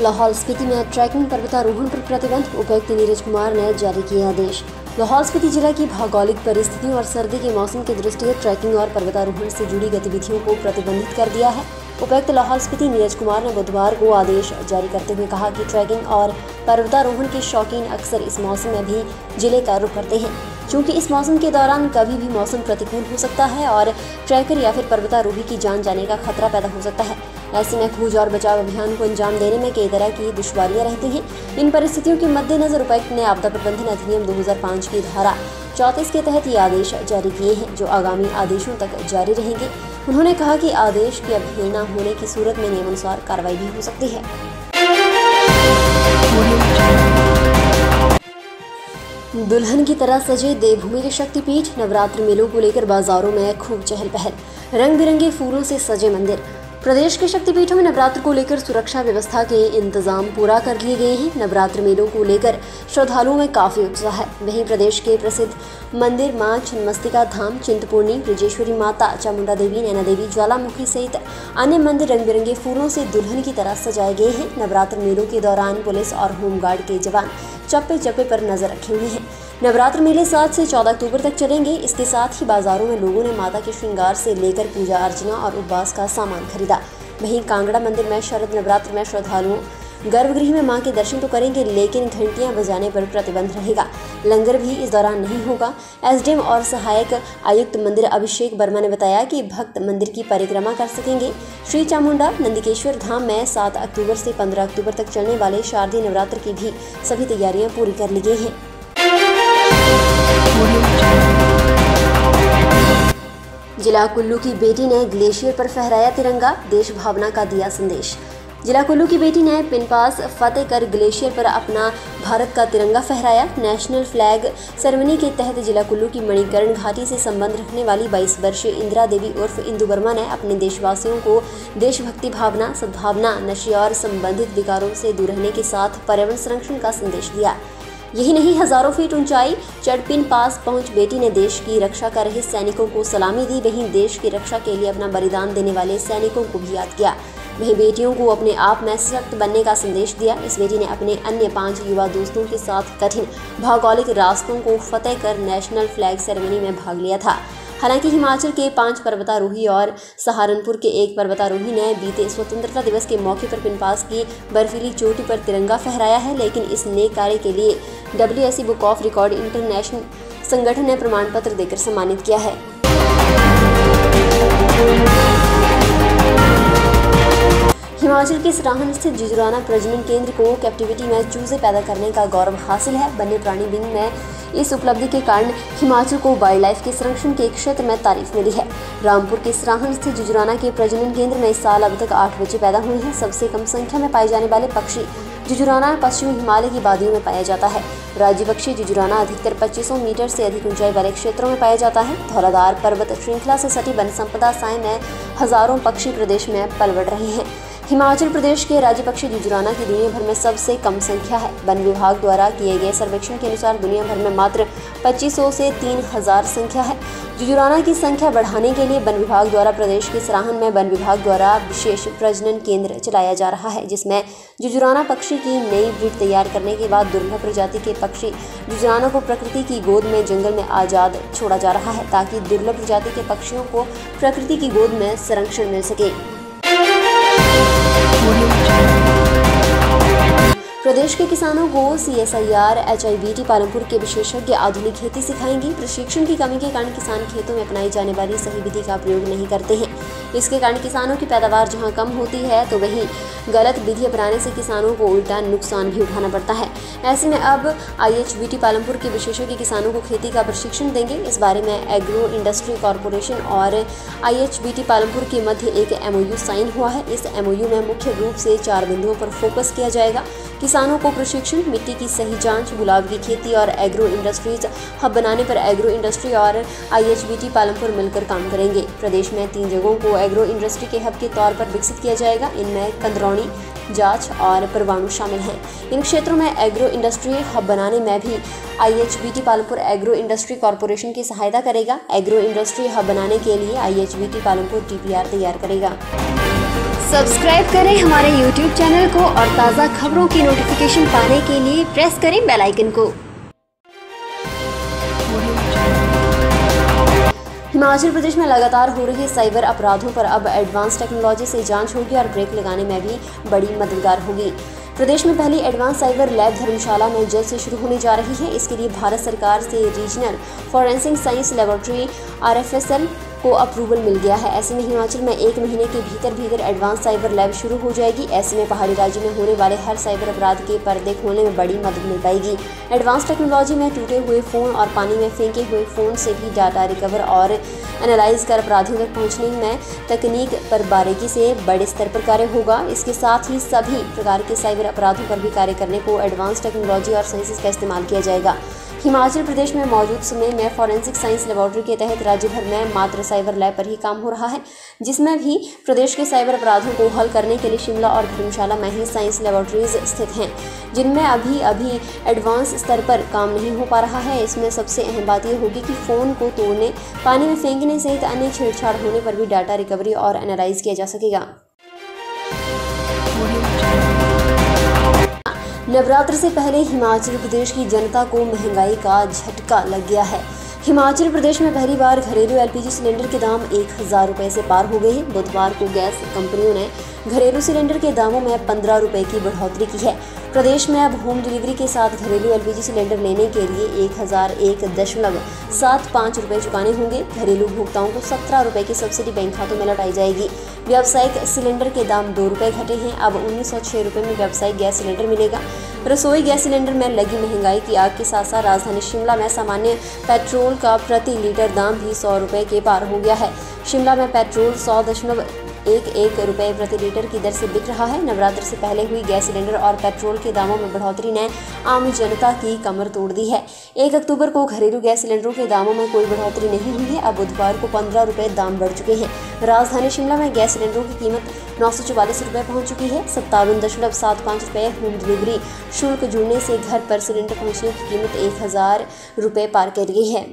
लाहौल स्पीति में ट्रैकिंग पर्वतारोहण पर प्रतिबंध, उपायुक्त नीरज कुमार ने जारी किए आदेश। लाहौल स्पीति जिला की भौगोलिक परिस्थितियों और सर्दी के मौसम के दृष्टिगत ट्रैकिंग और पर्वतारोहण से जुड़ी गतिविधियों को प्रतिबंधित कर दिया है। उपायुक्त लाहौल स्पीति नीरज कुमार ने बुधवार को आदेश जारी करते हुए कहा कि ट्रैकिंग और पर्वतारोहण के शौकीन अक्सर इस मौसम में भी जिले का रुख करते हैं, क्योंकि इस मौसम के दौरान कभी भी मौसम प्रतिकूल हो सकता है और ट्रैकर या फिर पर्वतारोही की जान जाने का खतरा पैदा हो सकता है। ऐसे में खोज और बचाव अभियान को अंजाम देने में कई तरह की दुश्वारियां रहती हैं। इन परिस्थितियों के मद्देनजर उपायुक्त ने आपदा प्रबंधन अधिनियम 2005 की धारा 34 के तहत ये आदेश जारी किए हैं, जो आगामी आदेशों तक जारी रहेंगे। उन्होंने कहा कि आदेश की अवहेलना होने की सूरत में नियमानुसार कार्रवाई भी हो सकती है। दुल्हन की तरह सजे देवभूमि के शक्तिपीठ, नवरात्र मेलों को लेकर बाजारों में खूब चहल पहल, रंग बिरंगे फूलों से सजे मंदिर। प्रदेश के शक्तिपीठों में नवरात्र को लेकर सुरक्षा व्यवस्था के इंतजाम पूरा कर लिए गए हैं। नवरात्र मेलों को लेकर श्रद्धालुओं में काफी उत्साह है। वहीं प्रदेश के प्रसिद्ध मंदिर मां छिन्नमस्तिका धाम, चिंतपूर्णी, ब्रजेश्वरी माता, चामुंडा देवी, नैना देवी, ज्वालामुखी सहित अन्य मंदिर रंग बिरंगे फूलों से दुल्हन की तरह सजाए गए हैं। नवरात्र मेलों के दौरान पुलिस और होमगार्ड के जवान चप्पे चप्पे पर नजर रखे हुए हैं। नवरात्र मेले 7 से 14 अक्टूबर तक चलेंगे। इसके साथ ही बाजारों में लोगों ने माता के श्रृंगार से लेकर पूजा अर्चना और उपवास का सामान खरीदा। वहीं कांगड़ा मंदिर में शरद नवरात्र में श्रद्धालुओं गर्भगृह में मां के दर्शन तो करेंगे, लेकिन घंटियां बजाने पर प्रतिबंध रहेगा। लंगर भी इस दौरान नहीं होगा। एसडीएम और सहायक आयुक्त मंदिर अभिषेक वर्मा ने बताया कि भक्त मंदिर की परिक्रमा कर सकेंगे। श्री चामुंडा नंदिकेश्वर धाम में 7 अक्टूबर से 15 अक्टूबर तक चलने वाले शारदीय नवरात्र की भी सभी तैयारियां पूरी कर ली गई हैं। जिला कुल्लू की बेटी ने ग्लेशियर पर फहराया तिरंगा, देश भावना का दिया संदेश। जिला कुल्लू की बेटी ने पिन पास फतेह कर ग्लेशियर पर अपना भारत का तिरंगा फहराया। नेशनल फ्लैग सेरेमनी के तहत जिला कुल्लू की मणिकर्ण घाटी से संबंध रखने वाली 22 वर्षीय इंदिरा देवी उर्फ इंदु वर्मा ने अपने देशवासियों को देशभक्ति भावना, सद्भावना, नशे और संबंधित विकारों से दूर रहने के साथ पर्यावरण संरक्षण का संदेश दिया। यही नहीं, हजारों फीट ऊंचाई चढ़ पिन पास पहुंच बेटी ने देश की रक्षा कर रहे सैनिकों को सलामी दी। वहीं देश की रक्षा के लिए अपना बलिदान देने वाले सैनिकों को भी याद किया। वहीं बेटियों को अपने आप में सशक्त बनने का संदेश दिया। इस बेटी ने अपने अन्य 5 युवा दोस्तों के साथ कठिन भौगोलिक रास्तों को फतेह कर नेशनल फ्लैग सेरेमनी में भाग लिया था। हालांकि हिमाचल के 5 पर्वतारोही और सहारनपुर के 1 पर्वतारोही ने बीते स्वतंत्रता दिवस के मौके पर पिन पास की बर्फीली चोटी पर तिरंगा फहराया है, लेकिन इस नेक कार्य के लिए WSC book of record international संगठन ने प्रमाण पत्र देकर सम्मानित किया है। हिमाचल के सराहन स्थित जुजुराना प्रजनन केंद्र को कैप्टिविटी में चूजे पैदा करने का गौरव हासिल है। वन्य प्राणी विंग में इस उपलब्धि के कारण हिमाचल को वाइल्ड लाइफ के संरक्षण के क्षेत्र में तारीफ मिली है। रामपुर के सराहन स्थित जुजुराना के प्रजनन केंद्र में इस साल अब तक 8 बच्चे पैदा हुए हैं। सबसे कम संख्या में पाए जाने वाले पक्षी जुजुराना पश्चिमी हिमालय की वादियों में पाया जाता है। राज्य पक्षी जुजुराना अधिकतर 2500 मीटर से अधिक ऊंचाई वाले क्षेत्रों में पाया जाता है। धौलाधार पर्वत श्रृंखला से सटी वन संपदा साए में हजारों पक्षी प्रदेश में पल बढ़ रहे हैं। हिमाचल प्रदेश के राज्य पक्षी जुजुराना की दुनिया भर में सबसे कम संख्या है। वन विभाग द्वारा किए गए सर्वेक्षण के अनुसार दुनिया भर में मात्र 2500 से 3000 संख्या है। जुजुराना की संख्या बढ़ाने के लिए वन विभाग द्वारा प्रदेश के सराहन में वन विभाग द्वारा विशेष प्रजनन केंद्र चलाया जा रहा है, जिसमें जुजुराना पक्षी की नई ब्रीड तैयार करने के बाद दुर्लभ प्रजाति के पक्षी जुजुराना को प्रकृति की गोद में जंगल में आजाद छोड़ा जा रहा है, ताकि दुर्लभ प्रजाति के पक्षियों को प्रकृति की गोद में संरक्षण मिल सके। प्रदेश के किसानों को CSIR HIBT पालमपुर के विशेषज्ञ आधुनिक खेती सिखाएंगे। प्रशिक्षण की कमी के कारण किसान खेतों में अपनाई जाने वाली सही विधि का प्रयोग नहीं करते हैं। इसके कारण किसानों की पैदावार जहां कम होती है, तो वहीं गलत विधि अपनाने से किसानों को उल्टा नुकसान भी उठाना पड़ता है। ऐसे में अब IHBT पालमपुर के विशेषज्ञ किसानों को खेती का प्रशिक्षण देंगे। इस बारे में एग्रो इंडस्ट्री कॉरपोरेशन और IHBT पालमपुर के मध्य एक MOU साइन हुआ है। इस MOU में मुख्य रूप से 4 बिंदुओं पर फोकस किया जाएगा। किसानों को प्रशिक्षण, मिट्टी की सही जांच, गुलाब की खेती और एग्रो इंडस्ट्रीज हब बनाने पर एग्रो इंडस्ट्री और IHBT पालमपुर मिलकर काम करेंगे। प्रदेश में 3 जगहों को एग्रो इंडस्ट्री के हब के तौर पर विकसित किया जाएगा। इनमें कंदरौनी, जांच और परवाणु शामिल हैं। इन क्षेत्रों में एग्रो इंडस्ट्री हब बनाने में भी IHBT Palampur agro industry corporation की सहायता करेगा। एग्रो इंडस्ट्री हब बनाने के लिए IHBT पालमपुर DPR तैयार करेगा। सब्सक्राइब करें हमारे YouTube चैनल को और ताज़ा खबरों की नोटिफिकेशन पाने के लिए प्रेस करें बेल आइकन को। हिमाचल प्रदेश में लगातार हो रहे साइबर अपराधों पर अब एडवांस टेक्नोलॉजी से जांच होगी और ब्रेक लगाने में भी बड़ी मददगार होगी। प्रदेश में पहली एडवांस साइबर लैब धर्मशाला में जल्द से शुरू होने जा रही है। इसके लिए भारत सरकार से regional forensic science laboratory RFSL को अप्रूवल मिल गया है। ऐसे में हिमाचल में 1 महीने के भीतर एडवांस साइबर लैब शुरू हो जाएगी। ऐसे में पहाड़ी राज्य में होने वाले हर साइबर अपराध के पर्दे खोलने में बड़ी मदद मिल पाएगी। एडवांस टेक्नोलॉजी में टूटे हुए फ़ोन और पानी में फेंके हुए फ़ोन से भी डाटा रिकवर और एनालाइज कर अपराधियों तक पहुँचने में तकनीक पर बारीकी से बड़े स्तर पर कार्य होगा। इसके साथ ही सभी प्रकार के साइबर अपराधों पर भी कार्य करने को एडवांस टेक्नोलॉजी और साइंसेस का इस्तेमाल किया जाएगा। हिमाचल प्रदेश में मौजूद समय में फॉरेंसिक साइंस लेबोरेटरी के तहत राज्य भर में मात्र साइबर लैब पर ही काम हो रहा है, जिसमें भी प्रदेश के साइबर अपराधों को हल करने के लिए शिमला और धर्मशाला में ही साइंस लेबोरेटरीज स्थित हैं, जिनमें अभी एडवांस स्तर पर काम नहीं हो पा रहा है। इसमें सबसे अहम बात यह होगी कि फ़ोन को तोड़ने, पानी में फेंकने सहित अन्य छेड़छाड़ होने पर भी डाटा रिकवरी और एनालाइज किया जा सकेगा। नवरात्र से पहले हिमाचल प्रदेश की जनता को महंगाई का झटका लग गया है। हिमाचल प्रदेश में पहली बार घरेलू LPG सिलेंडर के दाम 1000 रुपये से पार हो गए हैं। बुधवार को गैस कंपनियों ने घरेलू सिलेंडर के दामों में 15 रुपये की बढ़ोतरी की है। प्रदेश में अब होम डिलीवरी के साथ घरेलू LPG सिलेंडर लेने के लिए 1001.75 रुपये चुकाने होंगे। घरेलू उपभोक्ताओं को 17 रुपये की सब्सिडी बैंक खातों में लौटाई जाएगी। व्यावसायिक सिलेंडर के दाम 2 रुपये घटे हैं। अब 1906 रुपये में व्यावसायिक गैस सिलेंडर मिलेगा। रसोई गैस सिलेंडर में लगी महंगाई की आग के साथ साथ राजधानी शिमला में सामान्य पेट्रोल का प्रति लीटर दाम भी 100 रुपये के पार हो गया है। शिमला में पेट्रोल 100.11 रुपये प्रति लीटर की दर से बिक रहा है। नवरात्र से पहले हुई गैस सिलेंडर और पेट्रोल के दामों में बढ़ोतरी ने आम जनता की कमर तोड़ दी है। 1 अक्टूबर को घरेलू गैस सिलेंडरों के दामों में कोई बढ़ोतरी नहीं हुई है। अब बुधवार को 15 रुपये दाम बढ़ चुके हैं। राजधानी शिमला में गैस सिलेंडरों की कीमत 944 रुपये पहुँच चुकी है। 57.75 रुपये होम डिलीवरी शुल्क जुड़ने से घर पर सिलेंडर पहुँचने की कीमत 1000 रुपये पार कर गई है।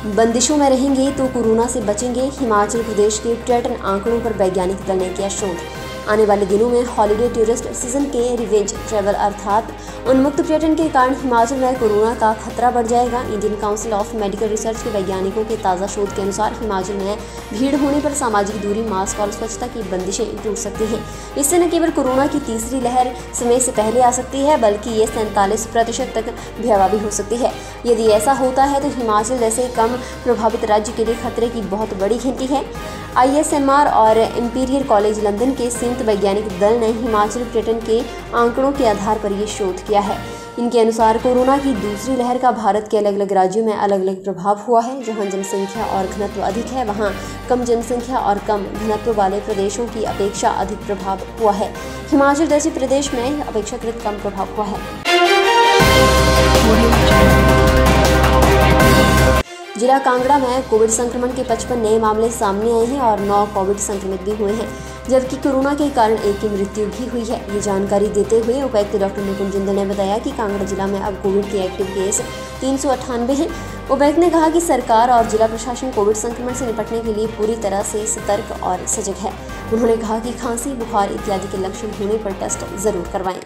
बंदिशों में रहेंगे तो कोरोना से बचेंगे। हिमाचल प्रदेश के पर्यटन आंकड़ों पर वैज्ञानिक दल ने किया शोध। आने वाले दिनों में हॉलीडे टूरिस्ट सीजन के रिवेंज ट्रैवल अर्थात उन्मुक्त पर्यटन के कारण हिमाचल में कोरोना का खतरा बढ़ जाएगा। Indian council of medical research के वैज्ञानिकों के ताज़ा शोध के अनुसार हिमाचल में भीड़ होने पर सामाजिक दूरी, मास्क और स्वच्छता की बंदिशें टूट सकती हैं। इससे न केवल कोरोना की तीसरी लहर समय से पहले आ सकती है, बल्कि ये 47% तक भयावह भी हो सकती है। यदि ऐसा होता है तो हिमाचल जैसे कम प्रभावित राज्य के लिए खतरे की बहुत बड़ी घंटी है। ISMR और इंपीरियल कॉलेज लंदन के संयुक्त वैज्ञानिक दल ने हिमाचल पर्यटन के आंकड़ों के आधार पर ये शोध किया है। इनके अनुसार कोरोना की दूसरी लहर का भारत के अलग अलग राज्यों में अलग अलग प्रभाव हुआ है। जहां जनसंख्या और घनत्व अधिक है, वहां कम जनसंख्या और कम घनत्व वाले प्रदेशों की अपेक्षा अधिक प्रभाव हुआ है। हिमाचल जैसे प्रदेश में अपेक्षाकृत कम प्रभाव हुआ है। जिला कांगड़ा में कोविड संक्रमण के 55 नए मामले सामने आए हैं और 9 कोविड संक्रमित भी हुए हैं, जबकि कोरोना के कारण एक की मृत्यु भी हुई है। ये जानकारी देते हुए उपायुक्त डॉक्टर निकुंज जिंदल ने बताया कि कांगड़ा जिला में अब कोविड के एक्टिव केस 398 हैं। उपायुक्त ने कहा कि सरकार और जिला प्रशासन कोविड संक्रमण से निपटने के लिए पूरी तरह से सतर्क और सजग है। उन्होंने कहा कि खांसी, बुखार इत्यादि के लक्षण होने पर टेस्ट जरूर करवाएं।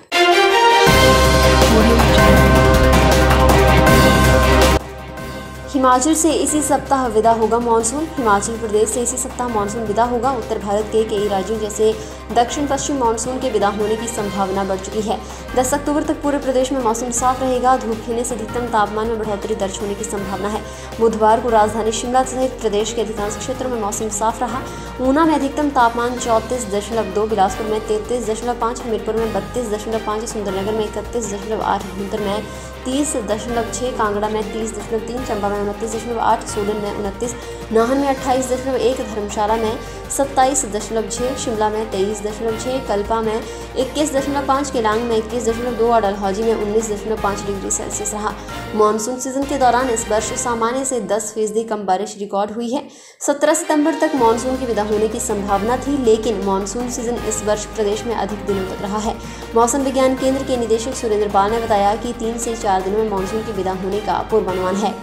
हिमाचल से इसी सप्ताह विदा होगा मानसून। हिमाचल प्रदेश से इसी सप्ताह मानसून विदा होगा। उत्तर भारत के कई राज्यों जैसे दक्षिण पश्चिम मानसून के विदा होने की संभावना बढ़ चुकी है। 10 अक्टूबर तक पूरे प्रदेश में मौसम साफ रहेगा। धूप खिलने से अधिकतम तापमान में बढ़ोतरी दर्ज होने की संभावना है। बुधवार को राजधानी शिमला सहित प्रदेश के अधिकांश क्षेत्रों में मौसम साफ रहा। ऊना में अधिकतम तापमान 34.2, बिलासपुर में 33.5, हमीरपुर में 32.5, सुंदरनगर में 31.8, भुंतर में 30.6, कांगड़ा में 30.3, चंबा में 29.8, सोलन में 29, नाहन में 28.1, धर्मशाला में 27.6, शिमला में 23.6, कल्पा में 21.5, केलांग में 21.2 और डलहौजी में 19.5 डिग्री सेल्सियस रहा। मानसून सीजन के दौरान इस वर्ष सामान्य से 10% कम बारिश रिकॉर्ड हुई है। 17 सितंबर तक मानसून के विदा होने की संभावना थी, लेकिन मानसून सीजन इस वर्ष प्रदेश में अधिक दिनों तक रहा है। मौसम विज्ञान केंद्र के निदेशक सुरेंद्र पाल ने बताया कि 3 से 4 दिनों में मानसून के विदा होने का पूर्वानुमान है।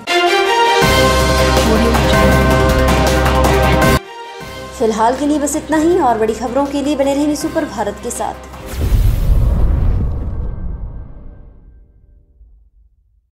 फिलहाल के लिए बस इतना ही और बड़ी खबरों के लिए बने रहें सुपर भारत के साथ।